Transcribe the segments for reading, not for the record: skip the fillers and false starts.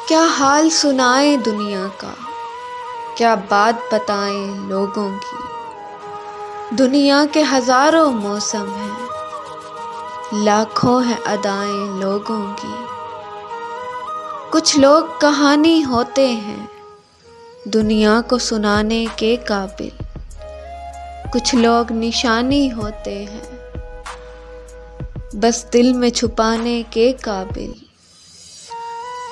क्या हाल सुनाएं दुनिया का, क्या बात बताएं लोगों की। दुनिया के हजारों मौसम हैं, लाखों हैं अदाएं लोगों की। कुछ लोग कहानी होते हैं, दुनिया को सुनाने के काबिल। कुछ लोग निशानी होते हैं, बस दिल में छुपाने के काबिल।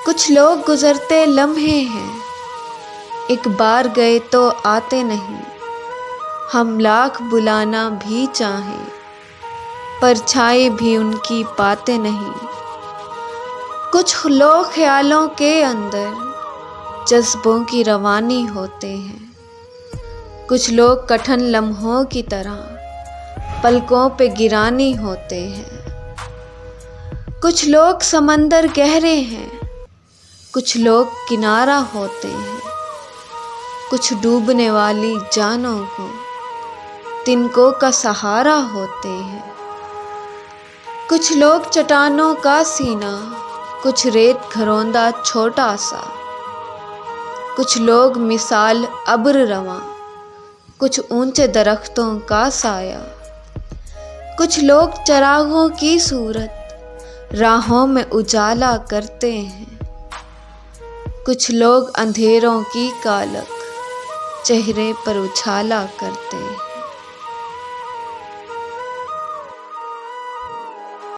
कुछ लोग गुजरते लम्हे हैं, एक बार गए तो आते नहीं। हम लाख बुलाना भी चाहें, परछाई भी उनकी पाते नहीं। कुछ लोग ख्यालों के अंदर जज्बों की रवानी होते हैं। कुछ लोग कठिन लम्हों की तरह पलकों पे गिरानी होते हैं। कुछ लोग समंदर गहरे हैं, कुछ लोग किनारा होते हैं। कुछ डूबने वाली जानों को तिनकों का सहारा होते हैं। कुछ लोग चट्टानों का सीना, कुछ रेत घरौंदा छोटा सा। कुछ लोग मिसाल अब्र रवां, कुछ ऊंचे दरख्तों का साया। कुछ लोग चरागों की सूरत राहों में उजाला करते हैं। कुछ लोग अंधेरों की कालक चेहरे पर उछाला करते हैं।